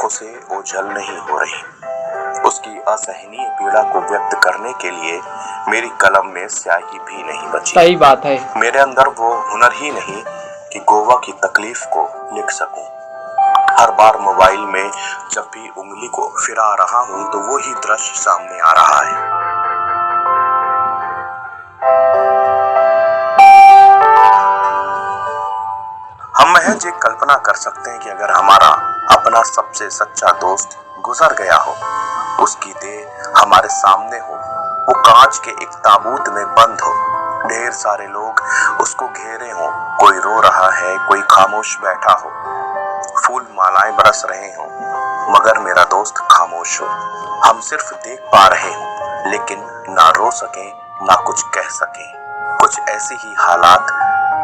आंखों से ओझल नहीं हो रही। उसकी असहनीय पीड़ा को व्यक्त करने के लिए मेरी कलम में स्याही भी नहीं बची। सही बात है। मेरे अंदर वो हुनर ही नहीं कि गोवा की तकलीफ को लिख सकूं। हर बार मोबाइल में जब भी उंगली को फिरा रहा हूं तो वो ही दृश्य सामने आ रहा है। हम महज एक कल्पना कर सकते हैं कि अगर हमारा अपना सबसे सच्चा दोस्त गुजर गया हो, उसकी देह हमारे सामने हो, वो कांच के एक ताबूत में बंद हो, ढेर सारे लोग उसको घेरे हों, कोई रो रहा है, कोई खामोश बैठा हो, फूल मालाएं बरस रहे हों, मगर मेरा दोस्त खामोश हो। हम सिर्फ देख पा रहे हों लेकिन ना रो सकें ना कुछ कह सकें। कुछ ऐसी ही हालात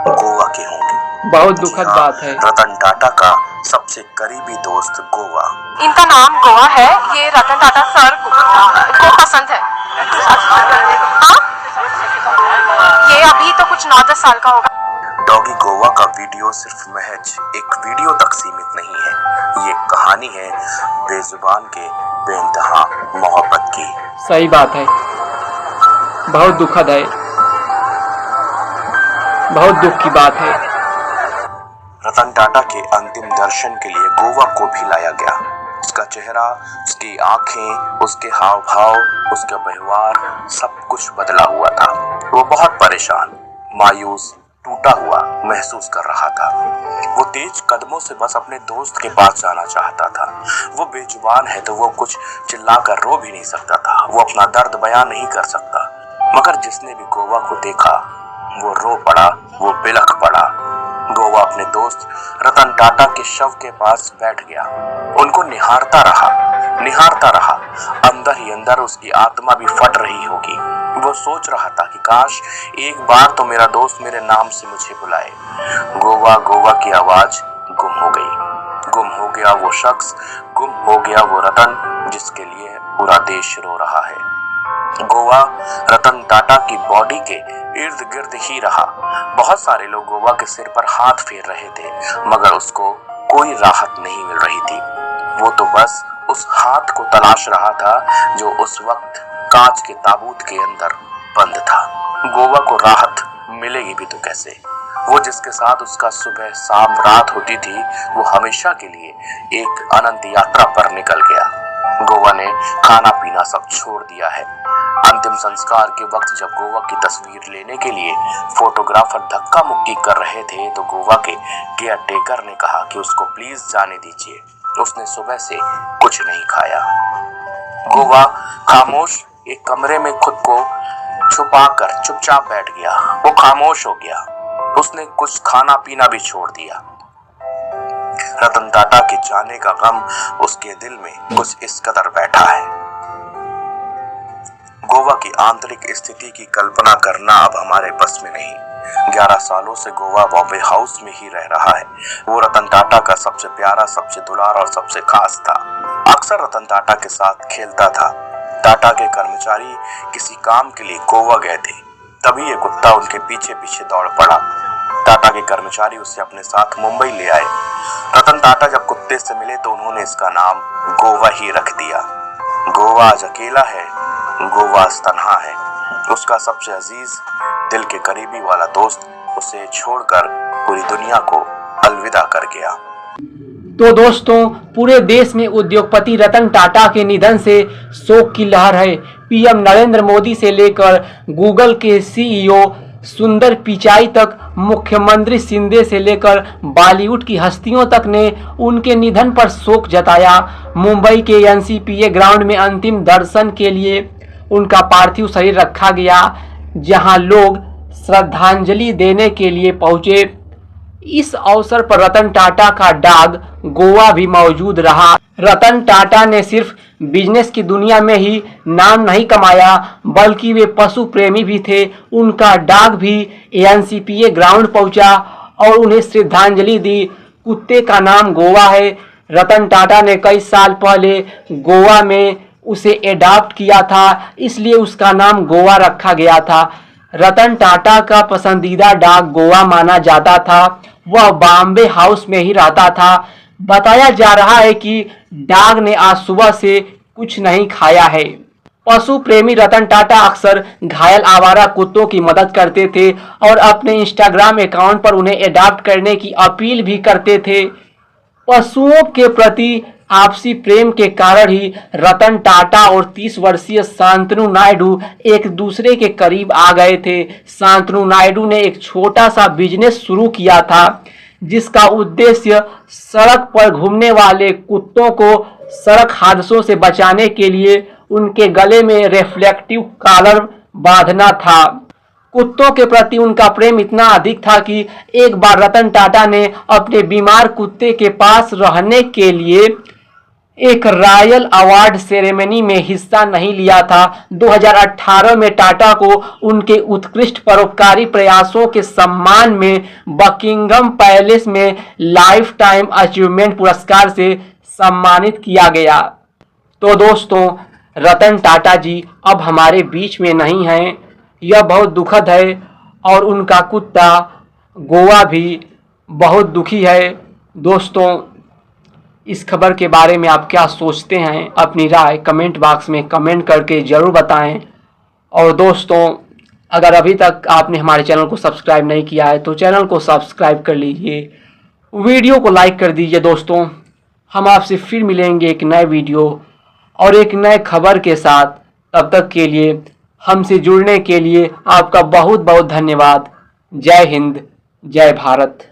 गोवा के होंगे। बहुत दुखद बात है। रतन टाटा का सबसे करीबी दोस्त गोवा। इनका नाम गोवा है। ये रतन टाटा सर को पसंद है। हाँ? ये अभी तो कुछ 9-10 साल का होगा। डॉगी गोवा का वीडियो सिर्फ महज एक वीडियो तक सीमित नहीं है। ये कहानी है बेजुबान के बेइंतहा मोहब्बत की। सही बात है। बहुत दुखद है, बहुत दुख की बात है। रतन टाटा के अंतिम दर्शन के लिए गोवा को भी लाया गया। उसका चेहरा, उसकी आंखें, उसके हाव भाव, उसका व्यवहार सब कुछ बदला हुआ था। वो बहुत परेशान, मायूस, टूटा हुआ महसूस कर रहा था। वो तेज कदमों से बस अपने दोस्त के पास जाना चाहता था। वो बेजुबान है तो वो कुछ चिल्लाकर रो भी नहीं सकता था। वो अपना दर्द बयां नहीं कर सकता। मगर जिसने भी गोवा को देखा वो रो पड़ा, वो बिलख पड़ा। गोवा अपने दोस्त रतन टाटा के शव के पास बैठ गया। उनको निहारता रहा। अंदर ही अंदर उसकी आत्मा भी फट रही होगी। वो सोच रहा था कि काश एक बार तो मेरा दोस्त मेरे नाम से मुझे बुलाए। गोवा की आवाज गुम हो गई। गुम हो गया वो शख्स, गुम हो गया वो रतन जिसके लिए पूरा देश रो रहा है। गोवा रतन टाटा की बॉडी के इर्द गिर्द ही रहा। बहुत सारे लोग गोवा के सिर पर हाथ फेर रहे थे मगर उसको कोई राहत नहीं मिल रही थी। वो तो बस उस हाथ को तलाश रहा था जो उस वक्त कांच के ताबूत के अंदर बंद था। गोवा को राहत मिलेगी भी तो कैसे? वो जिसके साथ उसका सुबह शाम रात होती थी वो हमेशा के लिए एक अनंत यात्रा पर निकल गया। गोवा ने खाना पीना सब छोड़ दिया है। अंतिम संस्कार के वक्त जब गोवा की तस्वीर लेने के लिए फोटोग्राफर धक्का मुक्की कर रहे थे तो गोवा के केयर टेकर ने कहा कि उसको प्लीज जाने दीजिए। उसने सुबह से कुछ नहीं खाया। गोवा खामोश एक कमरे में खुद को छुपाकर चुपचाप बैठ गया। वो खामोश हो गया। उसने कुछ खाना पीना भी छोड़ दिया। रतन टाटा के जाने का गम उसके दिल में कुछ इस कदर बैठा है। गोवा की आंतरिक स्थिति की कल्पना करना अब हमारे बस में नहीं। 11 सालों से गोवा बॉम्बे हाउस में ही रह रहा है। वो रतन टाटा का सबसे प्यारा, सबसे दुलार और सबसे खास था। अक्सर रतन टाटा के साथ खेलता था। टाटा के कर्मचारी किसी काम के लिए गोवा गए थे, तभी ये कुत्ता उनके पीछे पीछे दौड़ पड़ा। टाटा के कर्मचारी उसे अपने साथ मुंबई ले आए। रतन टाटा जब कुत्ते से मिले तो उन्होंने इसका नाम गोवा ही रख दिया। गोवा आज अकेला है, गोवा आज तन्हा है। उसका सबसे अजीज, दिल के करीबी वाला दोस्त उसे छोड़कर पूरी दुनिया को अलविदा कर गया। तो दोस्तों, पूरे देश में उद्योगपति रतन टाटा के निधन से शोक की लहर है। पीएम नरेंद्र मोदी से लेकर गूगल के सीईओ सुंदर पिचाई तक, मुख्यमंत्री शिंदे से लेकर बॉलीवुड की हस्तियों तक ने उनके निधन पर शोक जताया। मुंबई के एनसीपीए ग्राउंड में अंतिम दर्शन के लिए उनका पार्थिव शरीर रखा गया, जहां लोग श्रद्धांजलि देने के लिए पहुंचे। इस अवसर पर रतन टाटा का डॉग गोवा भी मौजूद रहा। रतन टाटा ने सिर्फ बिजनेस की दुनिया में ही नाम नहीं कमाया बल्कि वे पशु प्रेमी भी थे। उनका डॉग भी एनसीपीए ग्राउंड पहुंचा और उन्हें श्रद्धांजलि दी। कुत्ते का नाम गोवा है। रतन टाटा ने कई साल पहले गोवा में उसे एडॉप्ट किया था, इसलिए उसका नाम गोवा रखा गया था। रतन टाटा का पसंदीदा डॉग गोवा माना जाता था। वह बॉम्बे हाउस में ही रहता था। बताया जा रहा है कि डॉग ने आज सुबह से कुछ नहीं खाया है। पशु प्रेमी रतन टाटा अक्सर घायल आवारा कुत्तों की मदद करते थे और अपने इंस्टाग्राम अकाउंट पर उन्हें अडॉप्ट करने की अपील भी करते थे। पशुओं के प्रति आपसी प्रेम के कारण ही रतन टाटा और 30 वर्षीय शांतनु नायडू एक दूसरे के करीब आ गए थे। शांतनु नायडू ने एक छोटा सा बिजनेस शुरू किया था जिसका उद्देश्य सड़क पर घूमने वाले कुत्तों को सड़क हादसों से बचाने के लिए उनके गले में रिफ्लेक्टिव कॉलर बांधना था। कुत्तों के प्रति उनका प्रेम इतना अधिक था कि एक बार रतन टाटा ने अपने बीमार कुत्ते के पास रहने के लिए एक रॉयल अवार्ड सेरेमनी में हिस्सा नहीं लिया था। 2018 में टाटा को उनके उत्कृष्ट परोपकारी प्रयासों के सम्मान में बकिंगम पैलेस में लाइफ टाइम अचीवमेंट पुरस्कार से सम्मानित किया गया। तो दोस्तों, रतन टाटा जी अब हमारे बीच में नहीं हैं, यह बहुत दुखद है और उनका कुत्ता गोवा भी बहुत दुखी है। दोस्तों, इस खबर के बारे में आप क्या सोचते हैं? अपनी राय कमेंट बॉक्स में कमेंट करके ज़रूर बताएं। और दोस्तों, अगर अभी तक आपने हमारे चैनल को सब्सक्राइब नहीं किया है तो चैनल को सब्सक्राइब कर लीजिए, वीडियो को लाइक कर दीजिए। दोस्तों, हम आपसे फिर मिलेंगे एक नए वीडियो और एक नए खबर के साथ। तब तक के लिए हमसे जुड़ने के लिए आपका बहुत बहुत धन्यवाद। जय हिंद, जय भारत।